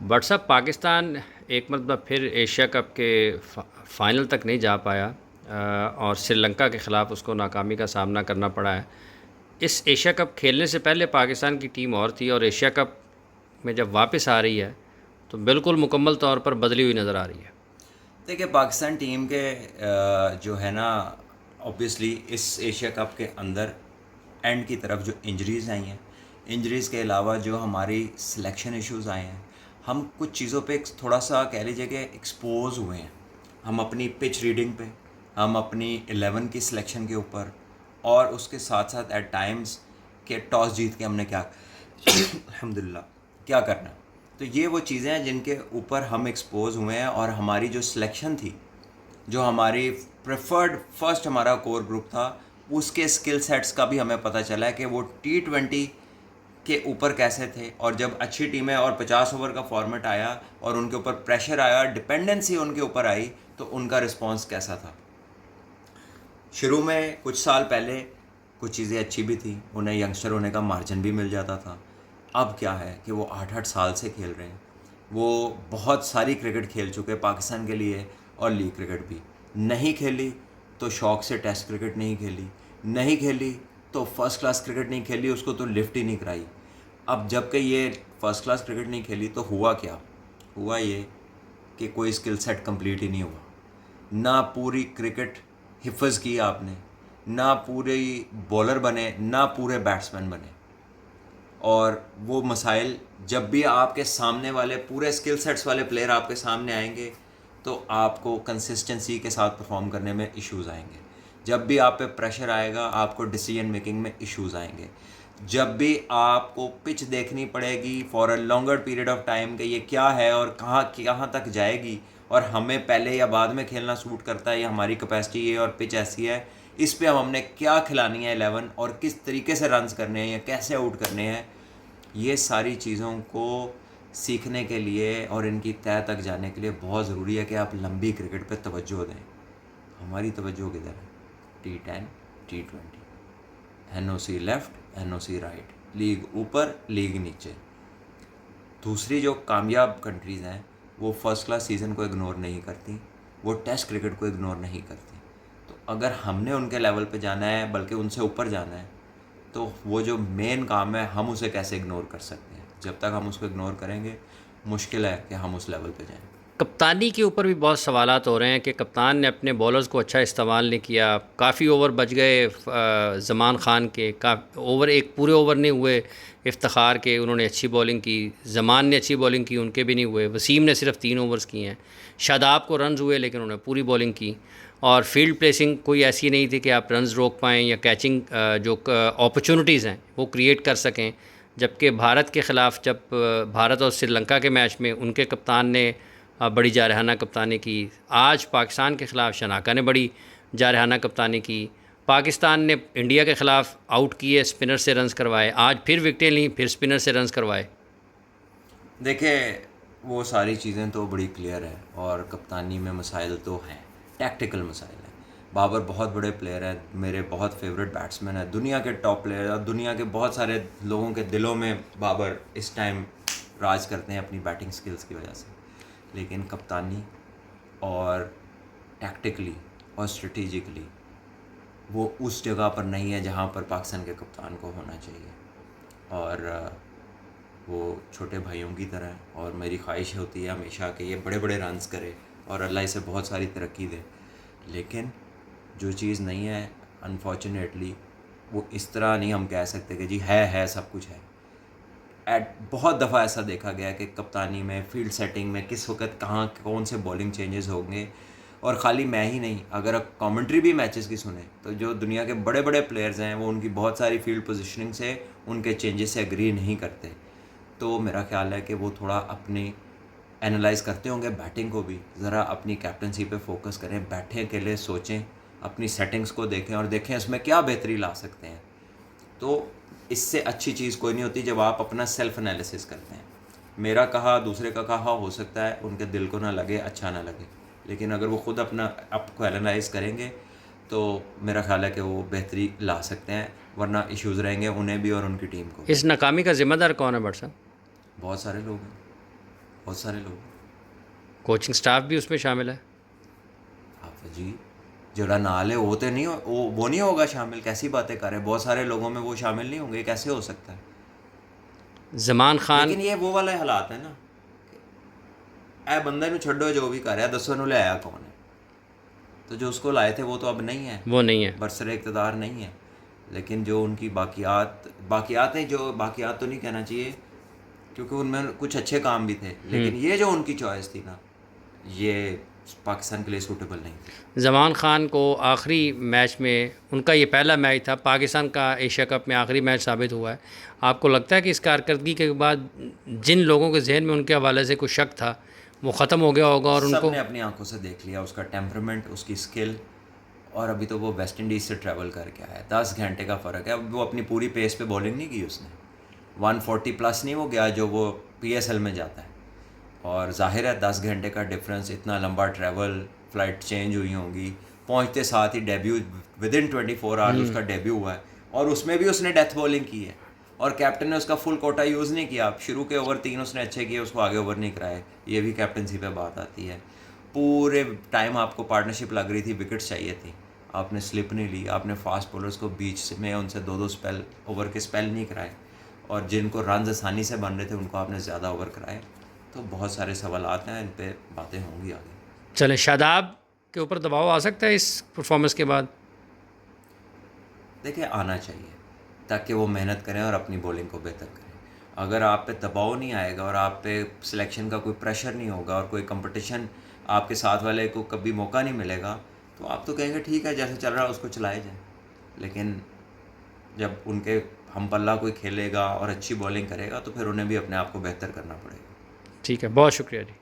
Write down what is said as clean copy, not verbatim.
But साहब पाकिस्तान एक मतलब फिर एशिया कप के फाइनल तक नहीं जा पाया और श्रीलंका के ख़िलाफ़ उसको नाकामी का सामना करना पड़ा है। इस एशिया कप खेलने से पहले पाकिस्तान की टीम और थी और एशिया कप में जब वापस आ रही है तो बिल्कुल मुकम्मल तौर पर बदली हुई नज़र आ रही है। देखिए पाकिस्तान टीम के जो है ना, ऑब्वियसली इस एशिया कप के अंदर एंड की तरफ जो इंजरीज़ आई हैं, इंजरीज़ के अलावा जो हमारी सिलेक्शन इश्यूज़ आए हैं, हम कुछ चीज़ों पे थोड़ा सा कह लीजिए कि एक्सपोज हुए हैं। हम अपनी पिच रीडिंग पे, हम अपनी 11 की सिलेक्शन के ऊपर, और उसके साथ साथ एट टाइम्स के टॉस जीत के हमने क्या अल्हम्दुलिल्लाह क्या करना। तो ये वो चीज़ें हैं जिनके ऊपर हम एक्सपोज हुए हैं, और हमारी जो सिलेक्शन थी, जो हमारी प्रेफर्ड फर्स्ट हमारा कोर ग्रुप था, उसके स्किल सेट्स का भी हमें पता चला है कि वो T20 के ऊपर कैसे थे। और जब अच्छी टीमें और 50 ओवर का फॉर्मेट आया और उनके ऊपर प्रेशर आया, डिपेंडेंसी उनके ऊपर आई, तो उनका रिस्पॉन्स कैसा था। शुरू में कुछ साल पहले कुछ चीज़ें अच्छी भी थी, उन्हें यंगस्टर होने का मार्जिन भी मिल जाता था। अब क्या है कि वो 8-8 साल से खेल रहे हैं, वो बहुत सारी क्रिकेट खेल चुके हैं पाकिस्तान के लिए, और लीग क्रिकेट भी नहीं खेली तो शौक़ से टेस्ट क्रिकेट नहीं खेली, नहीं खेली तो फर्स्ट क्लास क्रिकेट नहीं खेली, उसको तो लिफ्ट ही नहीं कराई। अब जबकि ये फर्स्ट क्लास क्रिकेट नहीं खेली तो हुआ क्या, हुआ ये कि कोई स्किल सेट कंप्लीट ही नहीं हुआ। ना पूरी क्रिकेट हिफ्ज़ की आपने, ना पूरे बॉलर बने, ना पूरे बैट्समैन बने। और वो मसाइल जब भी आपके सामने वाले पूरे स्किल सेट्स वाले प्लेयर आपके सामने आएंगे तो आपको कंसिस्टेंसी के साथ परफॉर्म करने में इश्यूज़ आएंगे। जब भी आप पे प्रेशर आएगा आपको डिसीजन मेकिंग में इश्यूज़ आएंगे। जब भी आपको पिच देखनी पड़ेगी for a longer period of time कि ये क्या है और कहाँ कहाँ तक जाएगी, और हमें पहले या बाद में खेलना सूट करता है, या हमारी कैपेसिटी ये और पिच ऐसी है, इस पे अब हमने क्या खिलानी है 11 और किस तरीके से रन्स करने हैं या कैसे आउट करने हैं। ये सारी चीज़ों को सीखने के लिए और इनकी तह तक जाने के लिए बहुत ज़रूरी है कि आप लंबी क्रिकेट पे तवज्जो दें। हमारी तवज्जो किधर है? T10, T20, NOC left, NOC right, league ऊपर लीग नीचे। दूसरी जो कामयाब कंट्रीज़ हैं वो फर्स्ट क्लास सीज़न को इग्नोर नहीं करती, वो टेस्ट क्रिकेट को इग्नोर नहीं करती। तो अगर हमने उनके लेवल पे जाना है, बल्कि उनसे ऊपर जाना है, तो वो जो मेन काम है हम उसे कैसे इग्नोर कर सकते हैं। जब तक हम उसको इग्नोर करेंगे मुश्किल है कि हम उस लेवल पे जाएं। कप्तानी के ऊपर भी बहुत सवालात हो रहे हैं कि कप्तान ने अपने बॉलर्स को अच्छा इस्तेमाल नहीं किया। काफ़ी ओवर बच गए ज़मान ख़ान के, का ओवर एक पूरे ओवर नहीं हुए इफ्तिखार के, उन्होंने अच्छी बॉलिंग की। ज़मान ने अच्छी बॉलिंग की, उनके भी नहीं हुए। वसीम ने सिर्फ 3 ओवर्स किए हैं। शादाब को रन्स हुए लेकिन उन्होंने पूरी बॉलिंग की। और फील्ड प्लेसिंग कोई ऐसी नहीं थी कि आप रन्स रोक पाएँ या कैचिंग जो अपॉर्चुनिटीज़ हैं वो क्रिएट कर सकें। जबकि भारत के ख़िलाफ़ जब भारत और श्रीलंका के मैच में उनके कप्तान ने बड़ी जारहाना कप्तानी की। आज पाकिस्तान के ख़िलाफ़ शनाका ने बड़ी जारहाना कप्तानी की। पाकिस्तान ने इंडिया के ख़िलाफ़ आउट किए, स्पिनर से रन्स करवाए। आज फिर विकटें लीं, फिर स्पिनर से रन्स करवाए। देखिए वो सारी चीज़ें तो बड़ी क्लियर है, और कप्तानी में मसाइल तो हैं, टैक्टिकल मसाइल हैं। बाबर बहुत बड़े प्लेयर हैं, मेरे बहुत फेवरेट बैट्समैन हैं, दुनिया के टॉप प्लेयर, और दुनिया के बहुत सारे लोगों के दिलों में बाबर इस टाइम राज करते हैं अपनी बैटिंग स्किल्स की वजह से। लेकिन कप्तानी और टैक्टिकली और स्ट्रेटिजिकली वो उस जगह पर नहीं है जहाँ पर पाकिस्तान के कप्तान को होना चाहिए। और वो छोटे भाइयों की तरह है, और मेरी ख्वाहिश होती है हमेशा कि ये बड़े बड़े रन्स करे और अल्लाह इसे बहुत सारी तरक्की दे। लेकिन जो चीज़ नहीं है अनफॉर्चुनेटली वो इस तरह नहीं हम कह सकते कि जी है सब कुछ है। बहुत दफ़ा ऐसा देखा गया कि कप्तानी में, फील्ड सेटिंग में किस वक्त कहाँ कौन से बॉलिंग चेंजेस होंगे। और ख़ाली मैं ही नहीं, अगर आप कमेंट्री भी मैचेस की सुने तो जो दुनिया के बड़े बड़े प्लेयर्स हैं वो उनकी बहुत सारी फील्ड पोजीशनिंग से, उनके चेंजेस से एग्री नहीं करते। तो मेरा ख्याल है कि वो थोड़ा अपनी एनालाइज़ करते होंगे बैटिंग को भी, ज़रा अपनी कैप्टनसी पे फोकस करें, बैठें अकेले सोचें, अपनी सेटिंग्स को देखें और देखें उसमें क्या बेहतरी ला सकते हैं। तो इससे अच्छी चीज़ कोई नहीं होती जब आप अपना सेल्फ एनालिसिस करते हैं। मेरा कहा दूसरे का कहा हो सकता है उनके दिल को ना लगे, अच्छा ना लगे, लेकिन अगर वो ख़ुद अपना आपको एनालाइज़ करेंगे तो मेरा ख्याल है कि वो बेहतरी ला सकते हैं, वरना इश्यूज़ रहेंगे उन्हें भी और उनकी टीम को भी। इस नाकामी का ज़िम्मेदार कौन है बट साहब? बहुत सारे लोग हैं। बहुत सारे लोग। कोचिंग स्टाफ भी उसमें शामिल है? आप जी जरा नाल है वो तो नहीं वो नहीं होगा शामिल, कैसी बातें कर रहे हैं, बहुत सारे लोगों में वो शामिल नहीं होंगे, कैसे हो सकता है। जमान खान लेकिन ये वो वाले हालात है ना, ए बंदे ਨੂੰ ਛੱਡੋ जो भी कर रहा है, दसों ਨੂੰ ले आया कौन है। तो जो उसको लाए थे वो तो अब नहीं है, वो नहीं है। बरसरे इक़्तिदार नहीं है। लेकिन जो उनकी बाकियात हैं, जो बाकियात तो नहीं कहना चाहिए क्योंकि उनमें कुछ अच्छे काम भी थे, लेकिन ये जो उनकी चॉइस थी ना, ये पाकिस्तान के लिए सूटेबल नहीं थी। जमान खान को आखिरी मैच में, उनका ये पहला मैच था, पाकिस्तान का एशिया कप में आखिरी मैच साबित हुआ है। आपको लगता है कि इस कारकर्दगी के बाद जिन लोगों के जहन में उनके हवाले से कुछ शक था वो ख़त्म हो गया होगा और उनको सबने अपनी आंखों से देख लिया उसका टेम्परामेंट, उसकी स्किल। और अभी तो वो वेस्ट इंडीज़ से ट्रैवल करके आया है, 10 घंटे का फ़र्क है। अब वो अपनी पूरी पेस पे बॉलिंग नहीं की उसने, 140 प्लस नहीं वो गया जो वो PSL में जाता है। और जाहिर है 10 घंटे का डिफरेंस, इतना लंबा ट्रैवल, फ़्लाइट चेंज हुई होंगी, पहुंचते साथ ही डेब्यू, विदिन 24 आवर्स उसका डेब्यू हुआ है और उसमें भी उसने डेथ बॉलिंग की है। और कैप्टन ने उसका फुल कोटा यूज़ नहीं किया। शुरू के ओवर 3 उसने अच्छे किए, उसको आगे ओवर नहीं कराए, ये भी कैप्टनसी पे बात आती है। पूरे टाइम आपको पार्टनरशिप लग रही थी, विकेट्स चाहिए थी, आपने स्लिप नहीं ली, आपने फास्ट बॉलर्स को बीच में उनसे 2-2 स्पेल ओवर के स्पेल नहीं कराए, और जिनको रन आसानी से बन रहे थे उनको आपने ज़्यादा ओवर कराए। तो बहुत सारे सवालात हैं, इन पे बातें होंगी आगे। चलें, शादाब के ऊपर दबाव आ सकता है इस परफॉर्मेंस के बाद? देखिए आना चाहिए ताकि वो मेहनत करें और अपनी बॉलिंग को बेहतर करें। अगर आप पे दबाव नहीं आएगा और आप पे सिलेक्शन का कोई प्रेशर नहीं होगा और कोई कंपटीशन आपके साथ वाले को कभी मौका नहीं मिलेगा, तो आप तो कहेंगे ठीक है जैसे चल रहा है उसको चलाए जाए। लेकिन जब उनके हम पल्ला कोई खेलेगा और अच्छी बॉलिंग करेगा तो फिर उन्हें भी अपने आप को बेहतर करना पड़ेगा। ठीक है, बहुत शुक्रिया जी।